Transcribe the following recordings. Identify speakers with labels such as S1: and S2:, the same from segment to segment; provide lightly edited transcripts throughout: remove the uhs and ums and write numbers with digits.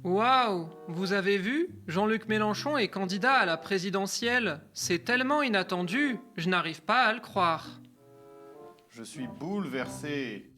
S1: Waouh! Vous avez vu? Jean-Luc Mélenchon est candidat à la présidentielle. C'est tellement inattendu, je n'arrive pas à le croire.
S2: Je suis bouleversé.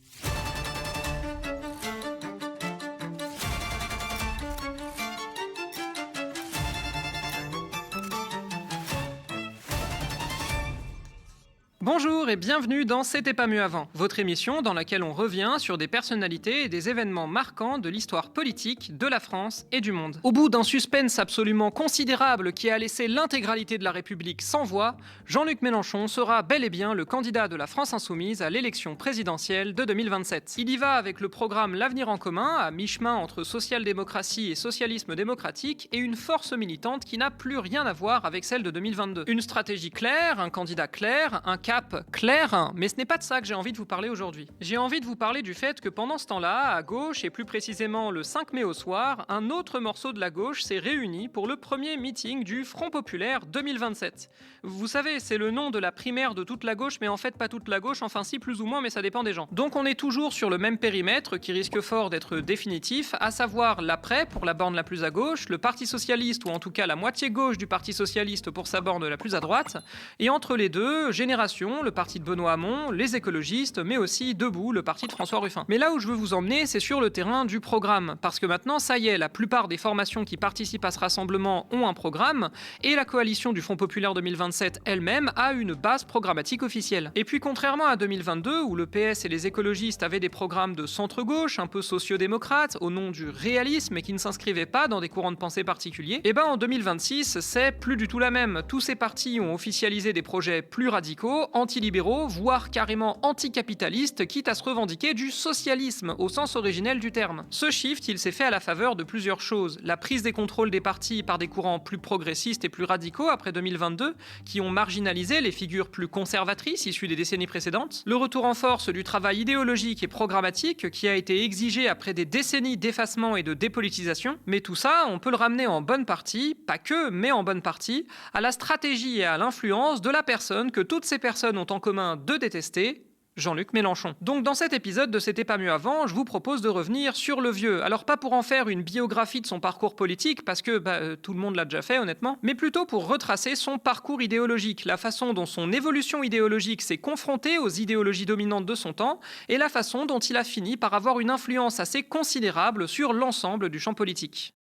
S1: Bonjour et bienvenue dans C'était pas mieux avant, votre émission dans laquelle on revient sur des personnalités et des événements marquants de l'histoire politique de la France et du monde. Au bout d'un suspense absolument considérable qui a laissé l'intégralité de la République sans voix, Jean-Luc Mélenchon sera bel et bien le candidat de la France insoumise à l'élection présidentielle de 2027. Il y va avec le programme L'Avenir en commun, à mi-chemin entre social-démocratie et socialisme démocratique, et une force militante qui n'a plus rien à voir avec celle de 2022. Une stratégie claire, un candidat clair, un cap clair, mais ce n'est pas de ça que j'ai envie de vous parler aujourd'hui. J'ai envie de vous parler du fait que pendant ce temps-là, à gauche, et plus précisément le 5 mai au soir, un autre morceau de la gauche s'est réuni pour le premier meeting du Front Populaire 2027. Vous savez, c'est le nom de la primaire de toute la gauche, mais en fait pas toute la gauche, enfin si plus ou moins, mais ça dépend des gens. Donc on est toujours sur le même périmètre qui risque fort d'être définitif, à savoir l'après pour la borne la plus à gauche, le Parti Socialiste, ou en tout cas la moitié gauche du Parti Socialiste pour sa borne la plus à droite, et entre les deux, Génération, le parti de Benoît Hamon, les écologistes, mais aussi Debout, le parti de François Ruffin. Mais là où je veux vous emmener, c'est sur le terrain du programme, parce que maintenant, ça y est, la plupart des formations qui participent à ce rassemblement ont un programme, et la coalition du Front Populaire 2027 elle-même a une base programmatique officielle. Et puis contrairement à 2022, où le PS et les écologistes avaient des programmes de centre-gauche, un peu sociodémocrates, au nom du réalisme et qui ne s'inscrivaient pas dans des courants de pensée particuliers, et ben en 2026, c'est plus du tout la même. Tous ces partis ont officialisé des projets plus radicaux, antilibéraux, voire carrément anticapitalistes, quitte à se revendiquer du socialisme au sens originel du terme. Ce shift, il s'est fait à la faveur de plusieurs choses. La prise des contrôles des partis par des courants plus progressistes et plus radicaux après 2022, qui ont marginalisé les figures plus conservatrices issues des décennies précédentes. Le retour en force du travail idéologique et programmatique qui a été exigé après des décennies d'effacement et de dépolitisation. Mais tout ça, on peut le ramener en bonne partie, pas que, mais en bonne partie, à la stratégie et à l'influence de la personne que toutes ces personnes ont en commun de détester, Jean-Luc Mélenchon. Donc dans cet épisode de C'était pas mieux avant, je vous propose de revenir sur le vieux. Alors pas pour en faire une biographie de son parcours politique, parce que tout le monde l'a déjà fait honnêtement, mais plutôt pour retracer son parcours idéologique, la façon dont son évolution idéologique s'est confrontée aux idéologies dominantes de son temps, et la façon dont il a fini par avoir une influence assez considérable sur l'ensemble du champ politique.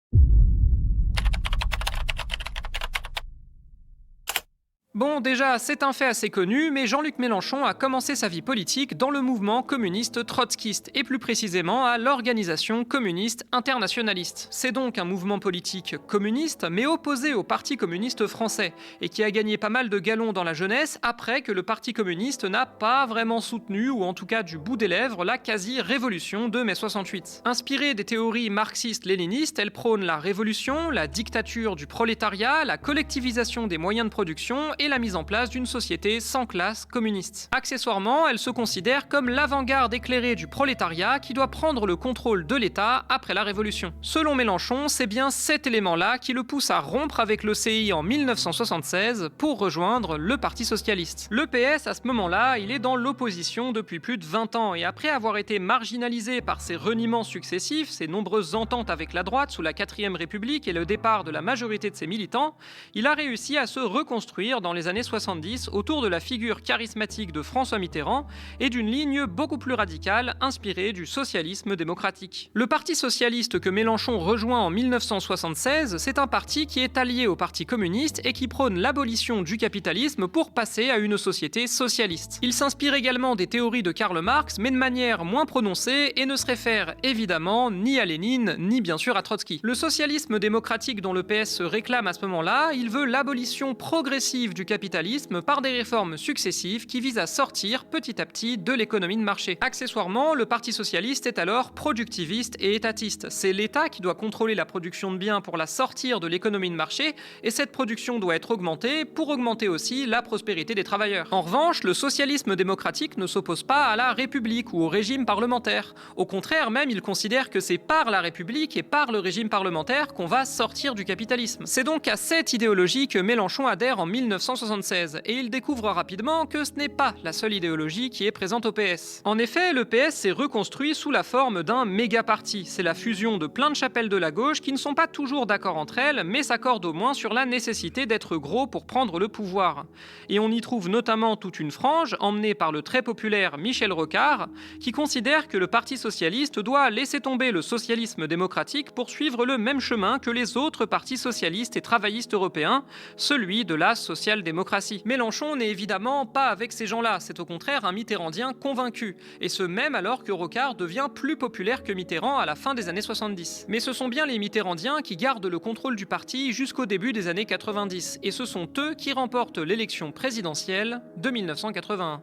S1: Bon, déjà, c'est un fait assez connu, mais Jean-Luc Mélenchon a commencé sa vie politique dans le mouvement communiste trotskiste, et plus précisément à l'Organisation communiste internationaliste. C'est donc un mouvement politique communiste, mais opposé au Parti communiste français, et qui a gagné pas mal de galons dans la jeunesse après que le Parti communiste n'a pas vraiment soutenu, ou en tout cas du bout des lèvres, la quasi-révolution de mai 68. Inspirée des théories marxistes-léninistes, elle prône la révolution, la dictature du prolétariat, la collectivisation des moyens de production, et la mise en place d'une société sans classe communiste. Accessoirement, elle se considère comme l'avant-garde éclairée du prolétariat qui doit prendre le contrôle de l'État après la Révolution. Selon Mélenchon, c'est bien cet élément-là qui le pousse à rompre avec l'ECI en 1976 pour rejoindre le Parti socialiste. Le PS, à ce moment-là, il est dans l'opposition depuis plus de 20 ans, et après avoir été marginalisé par ses reniements successifs, ses nombreuses ententes avec la droite sous la 4ème République et le départ de la majorité de ses militants, il a réussi à se reconstruire dans les années 70 autour de la figure charismatique de François Mitterrand et d'une ligne beaucoup plus radicale inspirée du socialisme démocratique. Le Parti socialiste que Mélenchon rejoint en 1976, c'est un parti qui est allié au Parti communiste et qui prône l'abolition du capitalisme pour passer à une société socialiste. Il s'inspire également des théories de Karl Marx, mais de manière moins prononcée et ne se réfère évidemment ni à Lénine, ni bien sûr à Trotsky. Le socialisme démocratique dont le PS se réclame à ce moment-là, il veut l'abolition progressive du capitalisme par des réformes successives qui visent à sortir petit à petit de l'économie de marché. Accessoirement, le Parti socialiste est alors productiviste et étatiste. C'est l'État qui doit contrôler la production de biens pour la sortir de l'économie de marché, et cette production doit être augmentée pour augmenter aussi la prospérité des travailleurs. En revanche, le socialisme démocratique ne s'oppose pas à la République ou au régime parlementaire. Au contraire, même, il considère que c'est par la République et par le régime parlementaire qu'on va sortir du capitalisme. C'est donc à cette idéologie que Mélenchon adhère en 1976 1976 et il découvre rapidement que ce n'est pas la seule idéologie qui est présente au PS. En effet, le PS s'est reconstruit sous la forme d'un méga-parti. C'est la fusion de plein de chapelles de la gauche qui ne sont pas toujours d'accord entre elles, mais s'accordent au moins sur la nécessité d'être gros pour prendre le pouvoir. Et on y trouve notamment toute une frange, emmenée par le très populaire Michel Rocard, qui considère que le Parti socialiste doit laisser tomber le socialisme démocratique pour suivre le même chemin que les autres partis socialistes et travaillistes européens, celui de la social-démocratie. Mélenchon n'est évidemment pas avec ces gens-là, c'est au contraire un mitterrandien convaincu, et ce même alors que Rocard devient plus populaire que Mitterrand à la fin des années 70. Mais ce sont bien les mitterrandiens qui gardent le contrôle du parti jusqu'au début des années 90, et ce sont eux qui remportent l'élection présidentielle de 1981.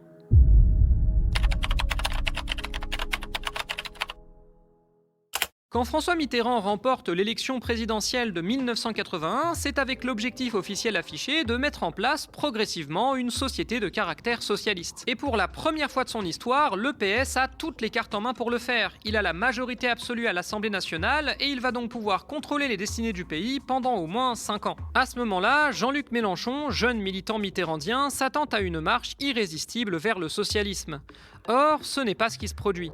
S1: Quand François Mitterrand remporte l'élection présidentielle de 1981, c'est avec l'objectif officiel affiché de mettre en place progressivement une société de caractère socialiste. Et pour la première fois de son histoire, le PS a toutes les cartes en main pour le faire. Il a la majorité absolue à l'Assemblée nationale et il va donc pouvoir contrôler les destinées du pays pendant au moins 5 ans. À ce moment-là, Jean-Luc Mélenchon, jeune militant mitterrandien, s'attend à une marche irrésistible vers le socialisme. Or, ce n'est pas ce qui se produit.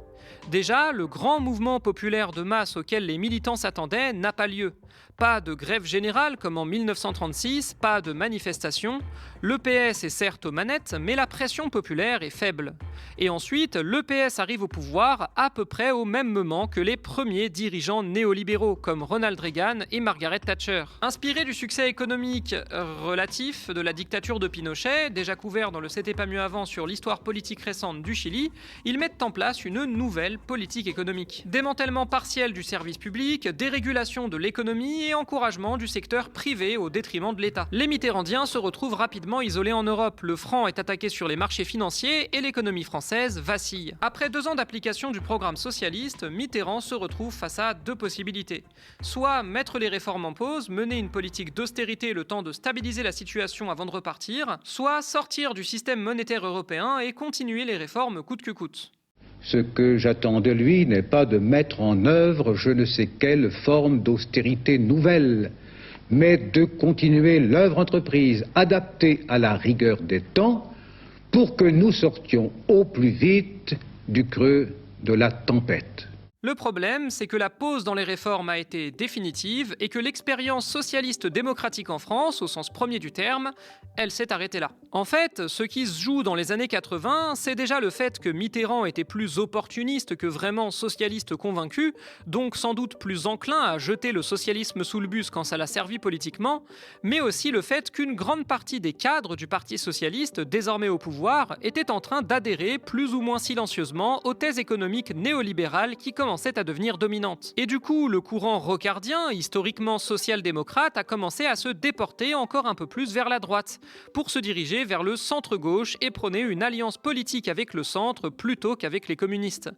S1: Déjà, le grand mouvement populaire de masse auquel les militants s'attendaient n'a pas lieu. Pas de grève générale comme en 1936, pas de manifestation. Le PS est certes aux manettes, mais la pression populaire est faible. Et ensuite, le PS arrive au pouvoir à peu près au même moment que les premiers dirigeants néolibéraux, comme Ronald Reagan et Margaret Thatcher. Inspirés du succès économique relatif de la dictature de Pinochet, déjà couvert dans le C'était pas mieux avant sur l'histoire politique récente du Chili, ils mettent en place une nouvelle politique économique. Démantèlement partiel du service public, dérégulation de l'économie et encouragement du secteur privé au détriment de l'État. Les mitterrandiens se retrouvent rapidement isolés en Europe, le franc est attaqué sur les marchés financiers et l'économie française vacille. Après 2 ans d'application du programme socialiste, Mitterrand se retrouve face à 2 possibilités. Soit mettre les réformes en pause, mener une politique d'austérité le temps de stabiliser la situation avant de repartir, soit sortir du système monétaire européen et continuer les réformes coûte que coûte.
S3: Ce que j'attends de lui n'est pas de mettre en œuvre je ne sais quelle forme d'austérité nouvelle, mais de continuer l'œuvre entreprise, adaptée à la rigueur des temps, pour que nous sortions au plus vite du creux de la tempête.
S1: Le problème, c'est que la pause dans les réformes a été définitive et que l'expérience socialiste démocratique en France, au sens premier du terme, elle s'est arrêtée là. En fait, ce qui se joue dans les années 80, c'est déjà le fait que Mitterrand était plus opportuniste que vraiment socialiste convaincu, donc sans doute plus enclin à jeter le socialisme sous le bus quand ça l'a servi politiquement, mais aussi le fait qu'une grande partie des cadres du Parti socialiste, désormais au pouvoir, étaient en train d'adhérer plus ou moins silencieusement aux thèses économiques néolibérales qui commençaient à devenir dominante. Et du coup, le courant rocardien, historiquement social-démocrate, a commencé à se déporter encore un peu plus vers la droite, pour se diriger vers le centre-gauche et prôner une alliance politique avec le centre plutôt qu'avec les communistes.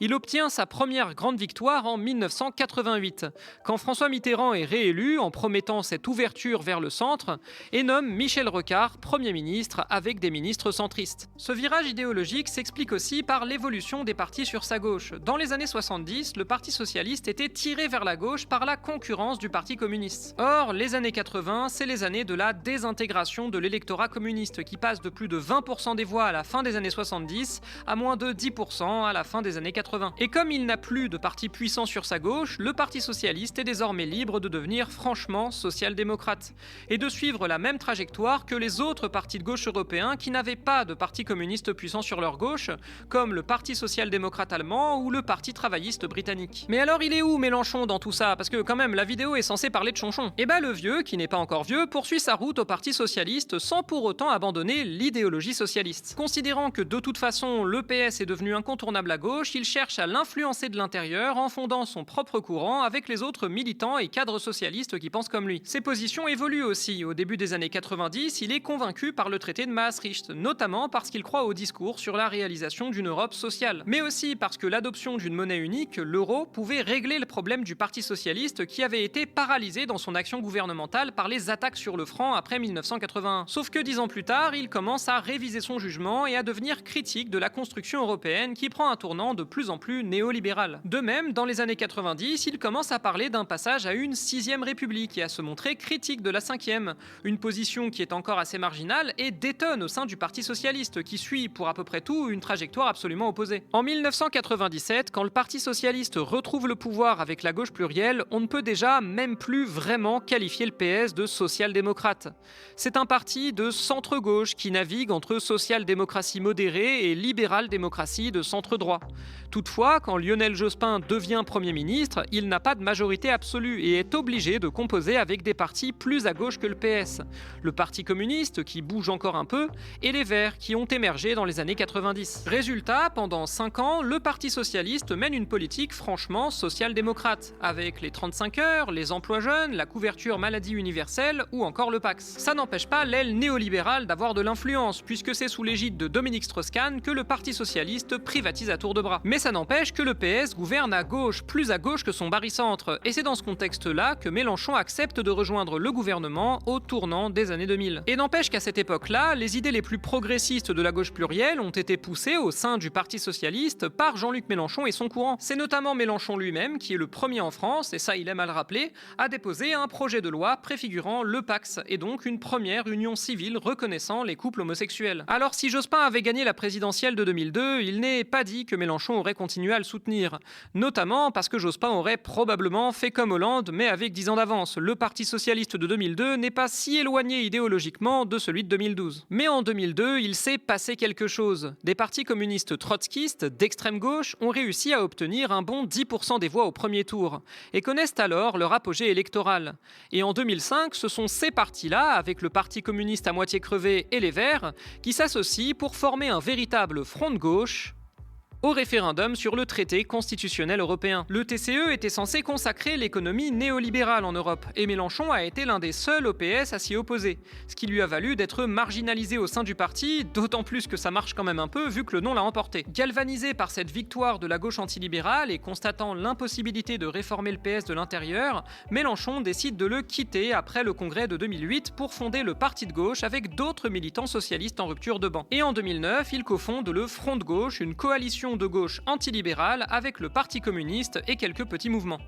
S1: Il obtient sa première grande victoire en 1988, quand François Mitterrand est réélu en promettant cette ouverture vers le centre et nomme Michel Rocard Premier ministre avec des ministres centristes. Ce virage idéologique s'explique aussi par l'évolution des partis sur sa gauche. Dans les années 70, le Parti socialiste était tiré vers la gauche par la concurrence du Parti communiste. Or, les années 80, c'est les années de la désintégration de l'électorat communiste qui passe de plus de 20% des voix à la fin des années 70 à moins de 10% à la fin des années 80. Et comme il n'a plus de parti puissant sur sa gauche, le Parti socialiste est désormais libre de devenir franchement social-démocrate et de suivre la même trajectoire que les autres partis de gauche européens qui n'avaient pas de parti communiste puissant sur leur gauche, comme le Parti social-démocrate allemand ou le Parti travailliste britannique. Mais alors il est où Mélenchon dans tout ça? Parce que quand même la vidéo est censée parler de Chonchon. Et bah le vieux, qui n'est pas encore vieux, poursuit sa route au Parti socialiste sans pour autant abandonner l'idéologie socialiste. Considérant que de toute façon le PS est devenu incontournable à gauche, il cherche à l'influencer de l'intérieur en fondant son propre courant avec les autres militants et cadres socialistes qui pensent comme lui. Ses positions évoluent aussi. Au début des années 90, il est convaincu par le traité de Maastricht, notamment parce qu'il croit au discours sur la réalisation d'une Europe sociale, mais aussi parce que l'adoption d'une monnaie unique économique, l'euro pouvait régler le problème du Parti socialiste qui avait été paralysé dans son action gouvernementale par les attaques sur le franc après 1981. Sauf que 10 ans plus tard, il commence à réviser son jugement et à devenir critique de la construction européenne qui prend un tournant de plus en plus néolibéral. De même, dans les années 90, il commence à parler d'un passage à une 6e République et à se montrer critique de la 5e, une position qui est encore assez marginale et détonne au sein du Parti socialiste qui suit pour à peu près tout une trajectoire absolument opposée. En 1997, quand le Parti socialiste retrouve le pouvoir avec la gauche plurielle, on ne peut déjà même plus vraiment qualifier le PS de social-démocrate. C'est un parti de centre-gauche qui navigue entre social-démocratie modérée et libéral-démocratie de centre-droit. Toutefois, quand Lionel Jospin devient Premier ministre, il n'a pas de majorité absolue et est obligé de composer avec des partis plus à gauche que le PS. Le Parti communiste, qui bouge encore un peu, et les Verts, qui ont émergé dans les années 90. Résultat, pendant 5 ans, le Parti socialiste mène une politique franchement social-démocrate, avec les 35 heures, les emplois jeunes, la couverture maladie universelle ou encore le Pacs. Ça n'empêche pas l'aile néolibérale d'avoir de l'influence, puisque c'est sous l'égide de Dominique Strauss-Kahn que le Parti socialiste privatise à tour de bras. Mais ça n'empêche que le PS gouverne à gauche, plus à gauche que son barycentre, et c'est dans ce contexte-là que Mélenchon accepte de rejoindre le gouvernement au tournant des années 2000. Et n'empêche qu'à cette époque-là, les idées les plus progressistes de la gauche plurielle ont été poussées au sein du Parti socialiste par Jean-Luc Mélenchon et son courant. C'est notamment Mélenchon lui-même qui est le premier en France, et ça il aime à le rappeler, à déposer un projet de loi préfigurant le Pacs, et donc une première union civile reconnaissant les couples homosexuels. Alors si Jospin avait gagné la présidentielle de 2002, il n'est pas dit que Mélenchon aurait continué à le soutenir, notamment parce que Jospin aurait probablement fait comme Hollande, mais avec 10 ans d'avance. Le Parti socialiste de 2002 n'est pas si éloigné idéologiquement de celui de 2012. Mais en 2002, il s'est passé quelque chose. Des partis communistes trotskistes d'extrême gauche ont réussi à obtenir un bon 10% des voix au premier tour, et connaissent alors leur apogée électoral. Et en 2005, ce sont ces partis-là, avec le Parti communiste à moitié crevé et les Verts, qui s'associent pour former un véritable front de gauche au référendum sur le traité constitutionnel européen. Le TCE était censé consacrer l'économie néolibérale en Europe, et Mélenchon a été l'un des seuls au PS à s'y opposer, ce qui lui a valu d'être marginalisé au sein du parti, d'autant plus que ça marche quand même un peu vu que le non l'a emporté. Galvanisé par cette victoire de la gauche antilibérale et constatant l'impossibilité de réformer le PS de l'intérieur, Mélenchon décide de le quitter après le congrès de 2008 pour fonder le parti de gauche avec d'autres militants socialistes en rupture de banc. Et en 2009, il cofonde le Front de gauche, une coalition de gauche antilibérale avec le Parti communiste et quelques petits mouvements.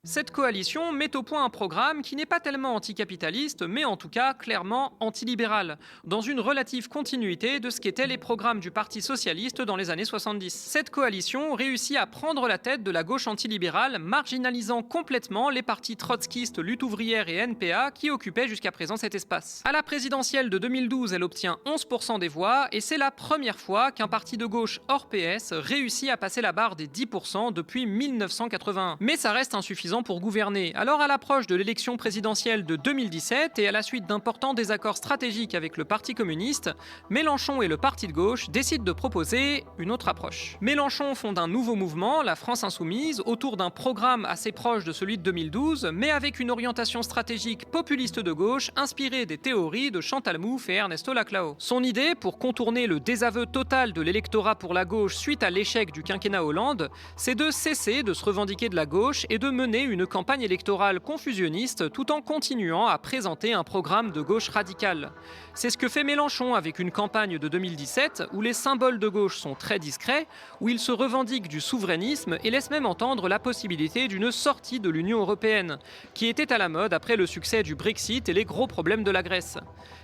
S1: Cette coalition met au point un programme qui n'est pas tellement anticapitaliste, mais en tout cas clairement antilibéral, dans une relative continuité de ce qu'étaient les programmes du Parti socialiste dans les années 70. Cette coalition réussit à prendre la tête de la gauche antilibérale, marginalisant complètement les partis trotskistes, Lutte ouvrière et NPA qui occupaient jusqu'à présent cet espace. À la présidentielle de 2012, elle obtient 11% des voix, et c'est la première fois qu'un parti de gauche hors PS réussit à passer la barre des 10% depuis 1981. Mais ça reste insuffisant pour gouverner. Alors à l'approche de l'élection présidentielle de 2017 et à la suite d'importants désaccords stratégiques avec le Parti communiste, Mélenchon et le Parti de gauche décident de proposer une autre approche. Mélenchon fonde un nouveau mouvement, la France insoumise, autour d'un programme assez proche de celui de 2012, mais avec une orientation stratégique populiste de gauche inspirée des théories de Chantal Mouffe et Ernesto Laclao. Son idée, pour contourner le désaveu total de l'électorat pour la gauche suite à l'échec du quinquennat Hollande, c'est de cesser de se revendiquer de la gauche et de mener une campagne électorale confusionniste tout en continuant à présenter un programme de gauche radicale. C'est ce que fait Mélenchon avec une campagne de 2017 où les symboles de gauche sont très discrets, où il se revendique du souverainisme et laisse même entendre la possibilité d'une sortie de l'Union européenne, qui était à la mode après le succès du Brexit et les gros problèmes de la Grèce.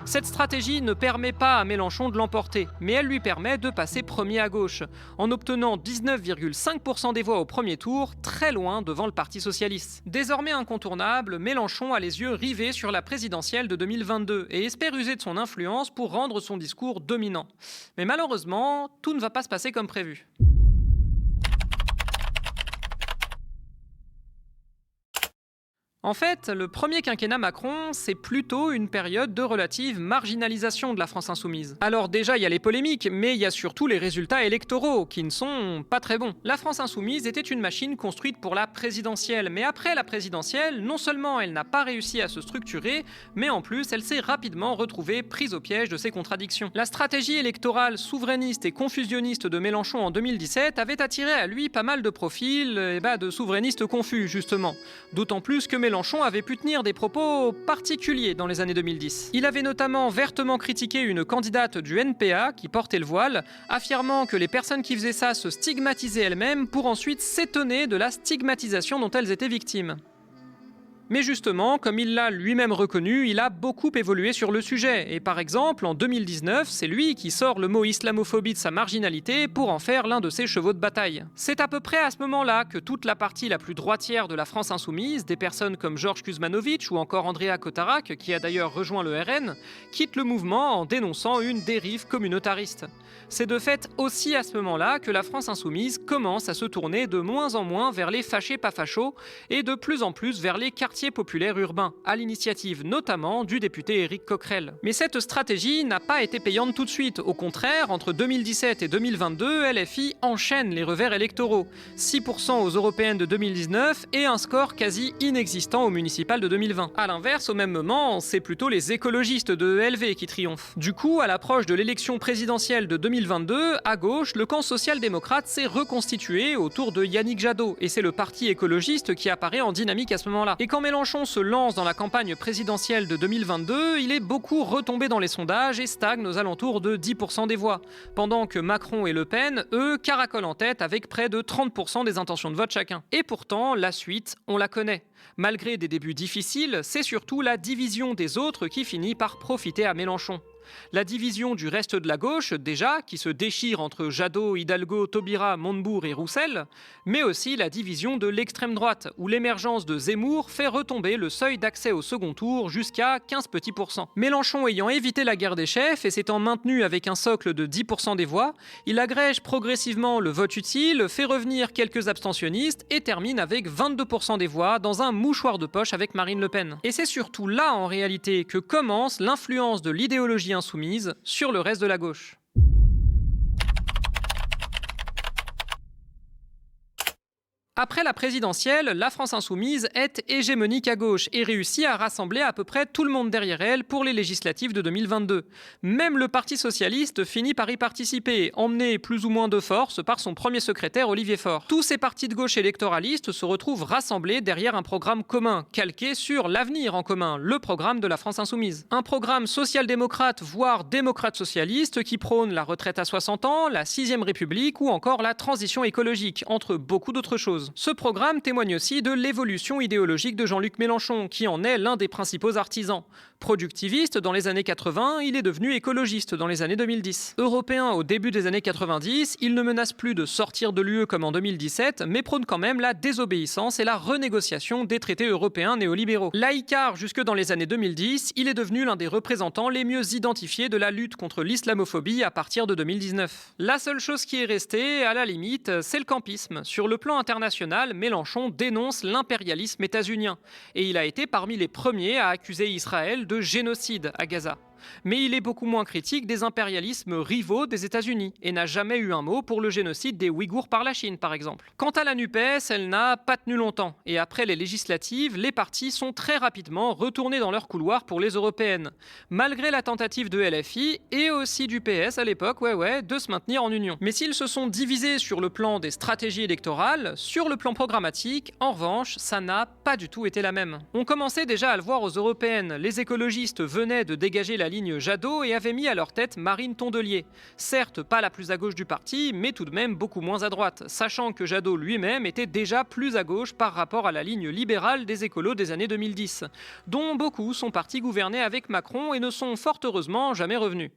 S1: Cette stratégie ne permet pas à Mélenchon de l'emporter, mais elle lui permet de passer premier à gauche, en obtenant 19,5% des voix au premier tour, très loin devant le Parti socialiste. Désormais incontournable, Mélenchon a les yeux rivés sur la présidentielle de 2022 et espère user de son influence pour rendre son discours dominant. Mais malheureusement, tout ne va pas se passer comme prévu. En fait, le premier quinquennat Macron, c'est plutôt une période de relative marginalisation de la France insoumise. Alors déjà, il y a les polémiques, mais il y a surtout les résultats électoraux, qui ne sont pas très bons. La France insoumise était une machine construite pour la présidentielle, mais après la présidentielle, non seulement elle n'a pas réussi à se structurer, mais en plus, elle s'est rapidement retrouvée prise au piège de ses contradictions. La stratégie électorale souverainiste et confusionniste de Mélenchon en 2017 avait attiré à lui pas mal de profils de souverainistes confus, justement. D'autant plus que Mélenchon avait pu tenir des propos particuliers dans les années 2010. Il avait notamment vertement critiqué une candidate du NPA qui portait le voile, affirmant que les personnes qui faisaient ça se stigmatisaient elles-mêmes pour ensuite s'étonner de la stigmatisation dont elles étaient victimes. Mais justement, comme il l'a lui-même reconnu, il a beaucoup évolué sur le sujet. Et par exemple, en 2019, c'est lui qui sort le mot islamophobie de sa marginalité pour en faire l'un de ses chevaux de bataille. C'est à peu près à ce moment-là que toute la partie la plus droitière de la France insoumise, des personnes comme Georges Kuzmanovic ou encore Andrea Cotarac, qui a d'ailleurs rejoint le RN, quitte le mouvement en dénonçant une dérive communautariste. C'est de fait aussi à ce moment-là que la France insoumise commence à se tourner de moins en moins vers les fâchés pas fachos et de plus en plus vers les quartiers populaires urbains, à l'initiative notamment du député Éric Coquerel. Mais cette stratégie n'a pas été payante tout de suite. Au contraire, entre 2017 et 2022, LFI enchaîne les revers électoraux. 6% aux européennes de 2019 et un score quasi inexistant aux municipales de 2020. A l'inverse, au même moment, c'est plutôt les écologistes de ELV qui triomphent. Du coup, à l'approche de l'élection présidentielle de 2022, à gauche, le camp social-démocrate s'est reconstitué autour de Yannick Jadot, et c'est le parti écologiste qui apparaît en dynamique à ce moment-là. Et quand Mélenchon se lance dans la campagne présidentielle de 2022, il est beaucoup retombé dans les sondages et stagne aux alentours de 10% des voix, pendant que Macron et Le Pen, eux, caracolent en tête avec près de 30% des intentions de vote chacun. Et pourtant, la suite, on la connaît. Malgré des débuts difficiles, c'est surtout la division des autres qui finit par profiter à Mélenchon. La division du reste de la gauche, déjà, qui se déchire entre Jadot, Hidalgo, Taubira, Montebourg et Roussel, mais aussi la division de l'extrême droite, où l'émergence de Zemmour fait retomber le seuil d'accès au second tour jusqu'à 15 petits %. Mélenchon ayant évité la guerre des chefs et s'étant maintenu avec un socle de 10% des voix, il agrège progressivement le vote utile, fait revenir quelques abstentionnistes et termine avec 22% des voix dans un mouchoir de poche avec Marine Le Pen. Et c'est surtout là, en réalité, que commence l'influence de l'idéologie insoumise sur le reste de la gauche. Après la présidentielle, la France insoumise est hégémonique à gauche et réussit à rassembler à peu près tout le monde derrière elle pour les législatives de 2022. Même le Parti socialiste finit par y participer, emmené plus ou moins de force par son premier secrétaire Olivier Faure. Tous ces partis de gauche électoralistes se retrouvent rassemblés derrière un programme commun, calqué sur l'avenir en commun, le programme de la France insoumise. Un programme social-démocrate, voire démocrate-socialiste, qui prône la retraite à 60 ans, la 6ème République ou encore la transition écologique, entre beaucoup d'autres choses. Ce programme témoigne aussi de l'évolution idéologique de Jean-Luc Mélenchon, qui en est l'un des principaux artisans. Productiviste dans les années 80, il est devenu écologiste dans les années 2010. Européen au début des années 90, il ne menace plus de sortir de l'UE comme en 2017, mais prône quand même la désobéissance et la renégociation des traités européens néolibéraux. Laïcard jusque dans les années 2010, il est devenu l'un des représentants les mieux identifiés de la lutte contre l'islamophobie à partir de 2019. La seule chose qui est restée, à la limite, c'est le campisme. Sur le plan international, Mélenchon dénonce l'impérialisme états-unien et il a été parmi les premiers à accuser Israël de génocide à Gaza. Mais il est beaucoup moins critique des impérialismes rivaux des États-Unis et n'a jamais eu un mot pour le génocide des Ouïghours par la Chine, par exemple. Quant à la NUPES, elle n'a pas tenu longtemps et après les législatives, les partis sont très rapidement retournés dans leur couloir pour les européennes, malgré la tentative de LFI et aussi du PS à l'époque, de se maintenir en union. Mais s'ils se sont divisés sur le plan des stratégies électorales, sur le plan programmatique, en revanche, ça n'a pas du tout été la même. On commençait déjà à le voir aux européennes, les écologistes venaient de dégager la ligne Jadot et avait mis à leur tête Marine Tondelier. Certes, pas la plus à gauche du parti, mais tout de même beaucoup moins à droite, sachant que Jadot lui-même était déjà plus à gauche par rapport à la ligne libérale des écolos des années 2010, dont beaucoup sont partis gouverner avec Macron et ne sont fort heureusement jamais revenus.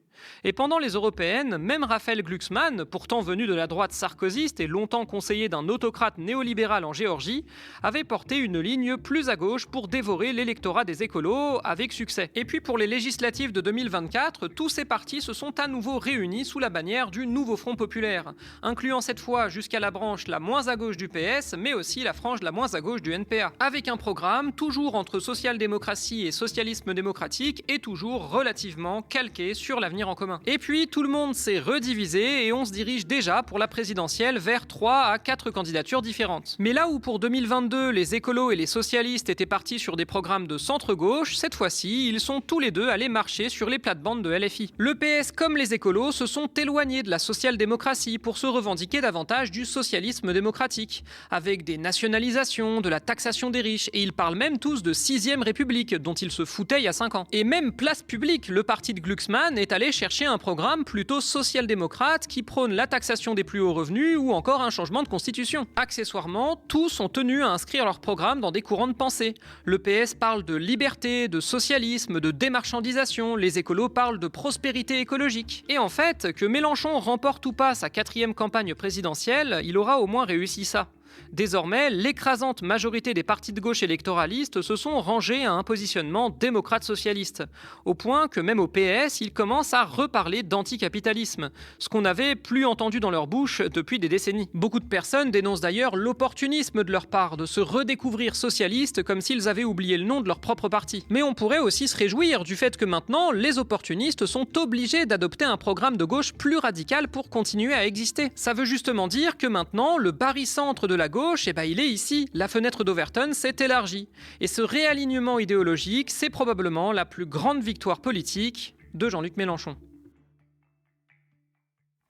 S1: Et pendant les européennes, même Raphaël Glucksmann, pourtant venu de la droite sarkozyste et longtemps conseiller d'un autocrate néolibéral en Géorgie, avait porté une ligne plus à gauche pour dévorer l'électorat des écolos avec succès. Et puis pour les législatives de 2024, tous ces partis se sont à nouveau réunis sous la bannière du Nouveau Front Populaire, incluant cette fois jusqu'à la branche la moins à gauche du PS, mais aussi la frange la moins à gauche du NPA, avec un programme toujours entre social-démocratie et socialisme démocratique et toujours relativement calqué sur l'avenir en commun. Et puis tout le monde s'est redivisé et on se dirige déjà pour la présidentielle vers 3 à 4 candidatures différentes. Mais là où pour 2022 les écolos et les socialistes étaient partis sur des programmes de centre-gauche, cette fois-ci ils sont tous les deux allés marcher sur les plates-bandes de LFI. Le PS comme les écolos se sont éloignés de la social-démocratie pour se revendiquer davantage du socialisme démocratique, avec des nationalisations, de la taxation des riches, et ils parlent même tous de 6ème République, dont ils se foutaient il y a 5 ans. Et même Place Publique, le parti de Glucksmann, est allé chercher un programme plutôt social-démocrate qui prône la taxation des plus hauts revenus ou encore un changement de constitution. Accessoirement, tous sont tenus à inscrire leur programme dans des courants de pensée. Le PS parle de liberté, de socialisme, de démarchandisation, les écolos parlent de prospérité écologique. Et en fait, que Mélenchon remporte ou pas sa 4e campagne présidentielle, il aura au moins réussi ça. Désormais, l'écrasante majorité des partis de gauche électoralistes se sont rangés à un positionnement démocrate-socialiste, au point que même au PS, ils commencent à reparler d'anticapitalisme, ce qu'on n'avait plus entendu dans leur bouche depuis des décennies. Beaucoup de personnes dénoncent d'ailleurs l'opportunisme de leur part de se redécouvrir socialistes comme s'ils avaient oublié le nom de leur propre parti. Mais on pourrait aussi se réjouir du fait que maintenant, les opportunistes sont obligés d'adopter un programme de gauche plus radical pour continuer à exister. Ça veut justement dire que maintenant, le barycentre de la gauche, il est ici. La fenêtre d'Overton s'est élargie. Et ce réalignement idéologique, c'est probablement la plus grande victoire politique de Jean-Luc Mélenchon.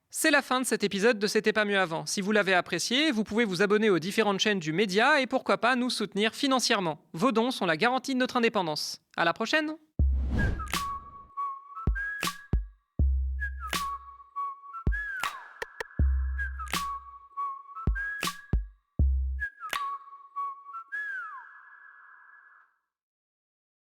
S1: C'est la fin de cet épisode de C'était pas mieux avant. Si vous l'avez apprécié, vous pouvez vous abonner aux différentes chaînes du média et pourquoi pas nous soutenir financièrement. Vos dons sont la garantie de notre indépendance. À la prochaine!